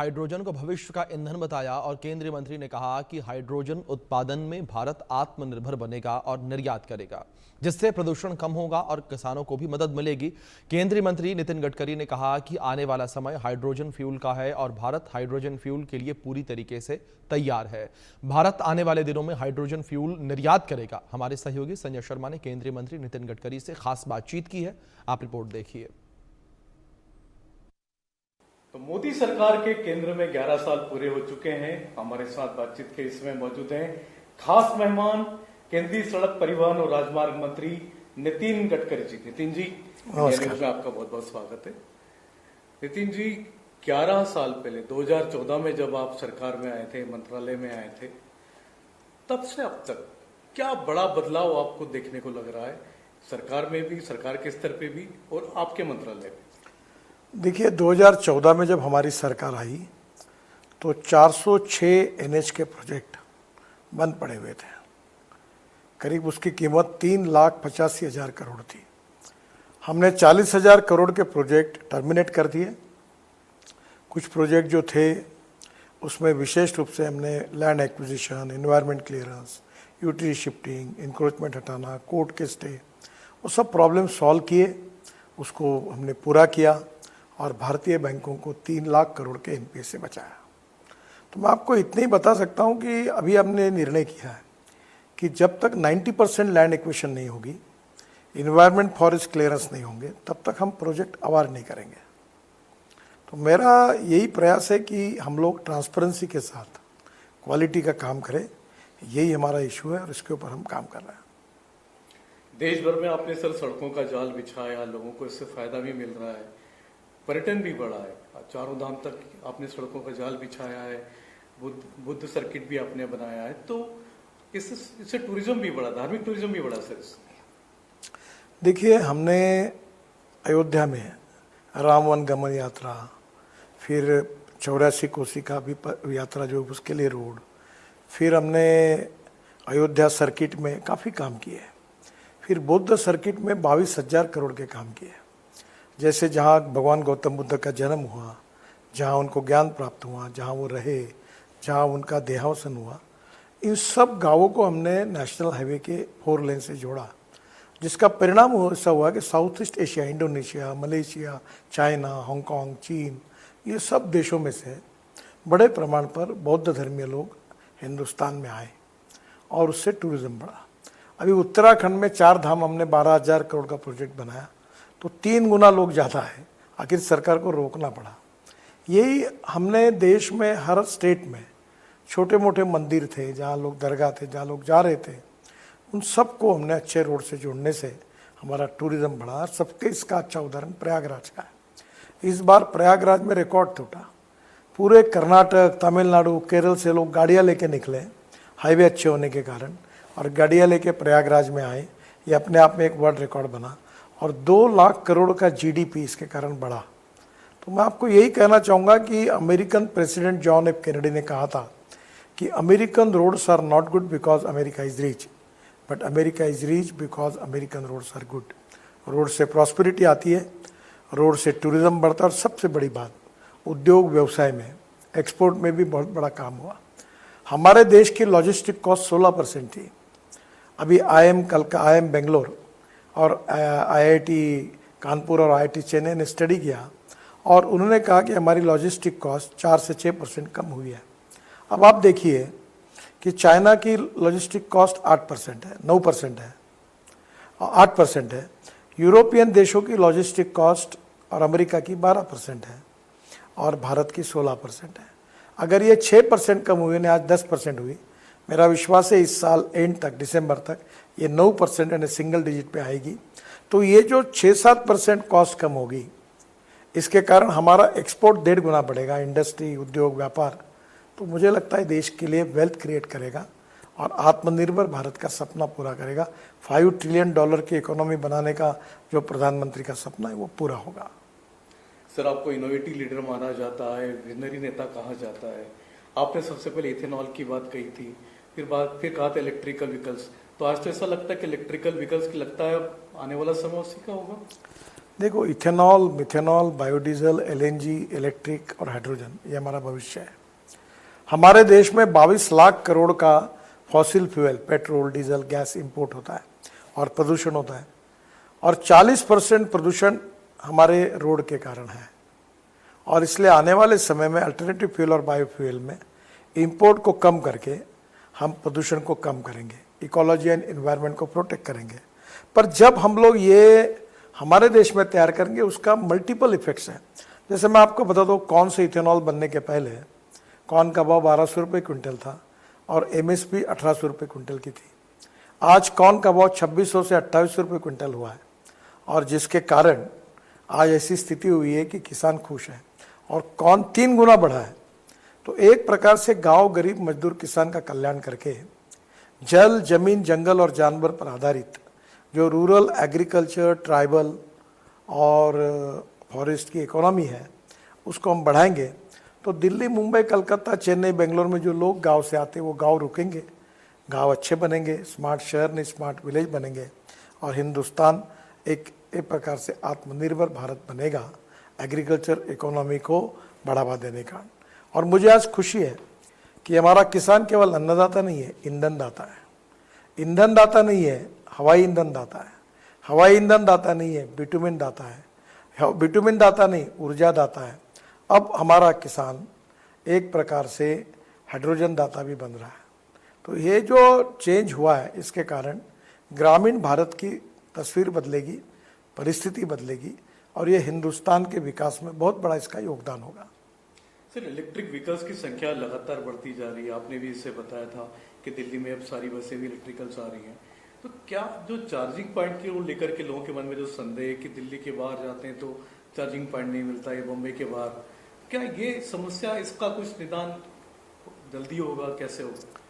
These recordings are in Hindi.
हाइड्रोजन को भविष्य का ईंधन बताया और केंद्रीय मंत्री ने कहा कि हाइड्रोजन उत्पादन में भारत आत्मनिर्भर बनेगा और निर्यात करेगा, जिससे प्रदूषण कम होगा और किसानों को भी मदद मिलेगी। केंद्रीय मंत्री नितिन गडकरी ने कहा कि आने वाला समय हाइड्रोजन फ्यूल का है और भारत हाइड्रोजन फ्यूल के लिए पूरी तरीके से तैयार है। भारत आने वाले दिनों में हाइड्रोजन फ्यूल निर्यात करेगा। हमारे सहयोगी संजय शर्मा ने केंद्रीय मंत्री नितिन गडकरी से खास बातचीत की है, आप रिपोर्ट देखिए। तो मोदी सरकार के केंद्र में 11 साल पूरे हो चुके हैं। हमारे साथ बातचीत के इसमें मौजूद हैं खास मेहमान केंद्रीय सड़क परिवहन और राजमार्ग मंत्री नितिन गडकरी जी। नितिन जी, न्यूज में आपका बहुत बहुत स्वागत है। नितिन जी, 11 साल पहले 2014 में जब आप सरकार में आए थे, मंत्रालय में आए थे, तब से अब तक क्या बड़ा बदलाव आपको देखने को लग रहा है, सरकार में भी, सरकार के स्तर पे भी और आपके मंत्रालय में? देखिए, 2014 में जब हमारी सरकार आई तो 406 एनएच के प्रोजेक्ट बंद पड़े हुए थे। करीब उसकी कीमत 3,85,000 करोड़ थी। हमने 40,000 करोड़ के प्रोजेक्ट टर्मिनेट कर दिए। कुछ प्रोजेक्ट जो थे उसमें विशेष रूप से हमने land acquisition, environment clearance, utility shifting, encroachment हटाना, कोर्ट के स्टे, वो सब प्रॉब्लम सॉल्व किए, उसको हमने पूरा किया और भारतीय बैंकों को 3 लाख करोड़ के एनपीए से बचाया। तो मैं आपको इतने ही बता सकता हूं कि अभी हमने निर्णय किया है कि जब तक 90% लैंड एक्विजिशन नहीं होगी, इन्वायरमेंट फॉरेस्ट क्लियरेंस नहीं होंगे, तब तक हम प्रोजेक्ट अवार्ड नहीं करेंगे। तो मेरा यही प्रयास है कि हम लोग ट्रांसपेरेंसी के साथ क्वालिटी का काम करें। यही हमारा इशू है और इसके ऊपर हम काम कर रहे हैं। देश भर में आपने सर सड़कों का जाल बिछाया, लोगों को इससे फायदा भी मिल रहा है, पर्यटन भी बढ़ा है। चारों धाम तक आपने सड़कों का जाल बिछाया है, बुद्ध सर्किट भी आपने बनाया है, तो इससे टूरिज्म भी बढ़ा, धार्मिक टूरिज्म भी बढ़ा सर। देखिए, हमने अयोध्या में राम वन गमन यात्रा, फिर 84 कोसी का भी यात्रा जो उसके लिए रोड, फिर हमने अयोध्या सर्किट में काफ़ी काम किए, फिर बुद्ध सर्किट में 22,000 करोड़ के काम किए। जैसे जहाँ भगवान गौतम बुद्ध का जन्म हुआ, जहाँ उनको ज्ञान प्राप्त हुआ, जहाँ वो रहे, जहाँ उनका देहावसन हुआ, इन सब गांवों को हमने नेशनल हाईवे के 4 लेन से जोड़ा, जिसका परिणाम ऐसा हुआ कि south east Asia, Indonesia, Malaysia, China, Hong Kong, चीन, ये सब देशों में से बड़े प्रमाण पर बौद्ध धर्मीय लोग हिंदुस्तान में आए और उससे टूरिज्म बढ़ा। अभी उत्तराखंड में 4 धाम हमने 12,000 करोड़ का प्रोजेक्ट बनाया, तो 3 गुना लोग ज़्यादा है। आखिर सरकार को रोकना पड़ा। यही हमने देश में हर स्टेट में छोटे मोटे मंदिर थे, जहाँ लोग दरगाह थे, जहाँ लोग जा रहे थे, उन सबको हमने अच्छे रोड से जोड़ने से हमारा टूरिज्म बढ़ा। सबके इसका अच्छा उदाहरण प्रयागराज का है। इस बार प्रयागराज में रिकॉर्ड टूटा। पूरे कर्नाटक, तमिलनाडु, केरल से लोग गाड़ियाँ लेके निकले, हाईवे अच्छे होने के कारण, और गाड़ियाँ लेके प्रयागराज में आए। ये अपने आप में एक वर्ल्ड रिकॉर्ड बना और 2 लाख करोड़ का जीडीपी इसके कारण बढ़ा। तो मैं आपको यही कहना चाहूँगा कि American president John F Kennedy ने कहा था कि American roads are not good because America is rich, but America is rich because American roads are good. Road से प्रॉस्पेरिटी आती है, रोड से टूरिज्म बढ़ता है, और सबसे बड़ी बात, उद्योग व्यवसाय में, एक्सपोर्ट में भी बहुत बड़ा काम हुआ। हमारे देश की लॉजिस्टिक कॉस्ट 16% थी। अभी IIM बेंगलोर और IIT कानपुर और IIT चेन्नई ने स्टडी किया और उन्होंने कहा कि हमारी लॉजिस्टिक कॉस्ट 4 से 6% कम हुई है। अब आप देखिए कि चाइना की लॉजिस्टिक कॉस्ट 8% है, 9% है, 8% है। यूरोपियन देशों की लॉजिस्टिक कॉस्ट और अमेरिका की 12% है और भारत की 16% है। अगर ये 6% कम हुई, आज 10% हुई, मेरा विश्वास है इस साल एंड तक, दिसंबर तक, ये 9% यानी सिंगल डिजिट पे आएगी। तो ये जो 6-7% कॉस्ट कम होगी, इसके कारण हमारा एक्सपोर्ट 1.5 गुना बढ़ेगा, इंडस्ट्री, उद्योग, व्यापार। तो मुझे लगता है देश के लिए वेल्थ क्रिएट करेगा और आत्मनिर्भर भारत का सपना पूरा करेगा। $5 ट्रिलियन की इकोनॉमी बनाने का जो प्रधानमंत्री का सपना है वो पूरा होगा। सर, आपको इनोवेटिव लीडर माना जाता है, विजनरी नेता कहा जाता है। आपने सबसे पहले इथेनॉल की बात कही थी, फिर कहा था इलेक्ट्रिकल व्हीकल्स। तो आज तो ऐसा लगता है कि इलेक्ट्रिकल व्हीकल्स की लगता है आने वाला समय उसी का होगा। देखो, ethanol, methanol, biodiesel, LNG, electric और हाइड्रोजन, ये हमारा भविष्य है। हमारे देश में 22 लाख करोड़ का fossil fuel, petrol, diesel, gas import होता है और प्रदूषण होता है, और 40% प्रदूषण हमारे रोड के कारण है। और इसलिए आने वाले समय में अल्टरनेटिव फ्यूल और बायोफ्यूल में इंपोर्ट को कम करके हम प्रदूषण को कम करेंगे, इकोलॉजी एंड एनवायरनमेंट को प्रोटेक्ट करेंगे। पर जब हम लोग ये हमारे देश में तैयार करेंगे, उसका मल्टीपल इफेक्ट्स हैं। जैसे मैं आपको बता दूँ, कौन से इथेनॉल बनने के पहले कॉर्न का भाव 1200 रुपये क्विंटल था और एमएसपी 1800 रुपये क्विंटल की थी। आज कॉर्न का भाव 2600 से 2800 रुपये क्विंटल हुआ है, और जिसके कारण आज ऐसी स्थिति हुई है कि किसान खुश है और कॉर्न 3 गुना बढ़ा है। तो एक प्रकार से गांव, गरीब, मजदूर, किसान का कल्याण करके जल, जमीन, जंगल और जानवर पर आधारित जो रूरल एग्रीकल्चर, ट्राइबल और फॉरेस्ट की इकोनॉमी है, उसको हम बढ़ाएंगे। तो दिल्ली, मुंबई, कलकत्ता, चेन्नई, बेंगलोर में जो लोग गांव से आते हैं वो गांव रुकेंगे, गांव अच्छे बनेंगे, स्मार्ट शहर नहीं स्मार्ट विलेज बनेंगे, और हिंदुस्तान एक प्रकार से आत्मनिर्भर भारत बनेगा, एग्रीकल्चर इकोनॉमी को बढ़ावा देने का। और मुझे आज खुशी है कि हमारा किसान केवल अन्नदाता नहीं है, ईंधन दाता है। ईंधन दाता नहीं है, हवाई ईंधन दाता है। हवाई ईंधन दाता नहीं है, बिटुमिन दाता है। बिटुमिन दाता नहीं, ऊर्जा दाता है। अब हमारा किसान एक प्रकार से हाइड्रोजन दाता भी बन रहा है। तो ये जो चेंज हुआ है, इसके कारण ग्रामीण भारत की तस्वीर बदलेगी, परिस्थिति बदलेगी, और ये हिंदुस्तान के विकास में बहुत बड़ा इसका योगदान होगा। सर, इलेक्ट्रिक व्हीकल्स की संख्या लगातार बढ़ती जा रही है। आपने भी इससे बताया था कि दिल्ली में अब सारी बसें भी इलेक्ट्रिकल्स आ रही हैं। तो क्या जो चार्जिंग पॉइंट को लेकर के लोगों के मन में जो संदेह है कि दिल्ली के बाहर जाते हैं तो चार्जिंग पॉइंट नहीं मिलता है, बम्बई के बाहर, क्या ये समस्या, इसका कुछ निदान जल्दी होगा, कैसे होगा?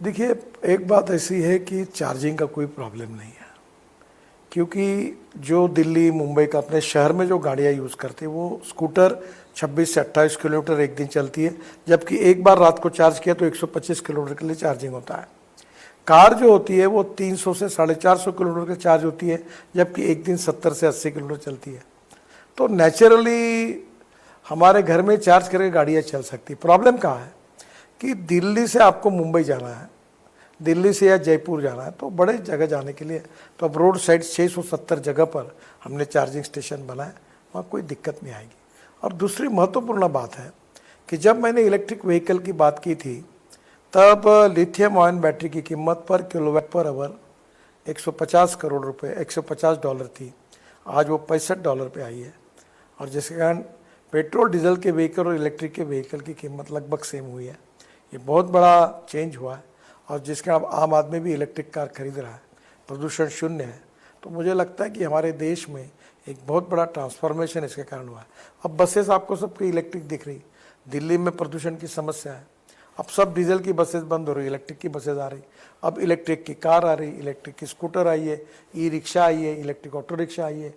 देखिए, एक बात ऐसी है कि चार्जिंग का कोई प्रॉब्लम नहीं है, क्योंकि जो दिल्ली, मुंबई का अपने शहर में जो गाड़ियाँ यूज़ करते हैं वो स्कूटर 26 से 28 किलोमीटर एक दिन चलती है, जबकि एक बार रात को चार्ज किया तो 125 किलोमीटर के लिए चार्जिंग होता है। कार जो होती है वो 300 से 450 किलोमीटर की चार्ज होती है, जबकि एक दिन 70 से 80 किलोमीटर चलती है। तो नेचुरली हमारे घर में चार्ज करके गाड़ियाँ चल सकती। प्रॉब्लम कहाँ है कि दिल्ली से आपको मुंबई जाना है, दिल्ली से या जयपुर जाना है, तो बड़े जगह जाने के लिए तो अब रोड साइड 670 जगह पर हमने चार्जिंग स्टेशन बनाए, वहाँ कोई दिक्कत नहीं आएगी। और दूसरी महत्वपूर्ण बात है कि जब मैंने इलेक्ट्रिक व्हीकल की बात की थी, तब लिथियम आयन बैटरी की कीमत पर किलोवाट पर आवर 150 करोड़ रुपए, $150 थी। आज वो $65 पे आई है, और जिसके कारण पेट्रोल डीजल के व्हीकल और इलेक्ट्रिक के व्हीकल की कीमत लगभग सेम हुई है। ये बहुत बड़ा चेंज हुआ है, और जिसके अब आम आदमी भी इलेक्ट्रिक कार खरीद रहा है, प्रदूषण शून्य है। तो मुझे लगता है कि हमारे देश में एक बहुत बड़ा ट्रांसफॉर्मेशन इसके कारण हुआ है। अब बसेस आपको सबकी इलेक्ट्रिक दिख रही, दिल्ली में प्रदूषण की समस्या है, अब सब डीजल की बसेस बंद हो रही, इलेक्ट्रिक की बसेस आ रही, अब इलेक्ट्रिक की कार आ रही, इलेक्ट्रिक की स्कूटर आई है, ई रिक्शा आई है, इलेक्ट्रिक ऑटो रिक्शा आई है,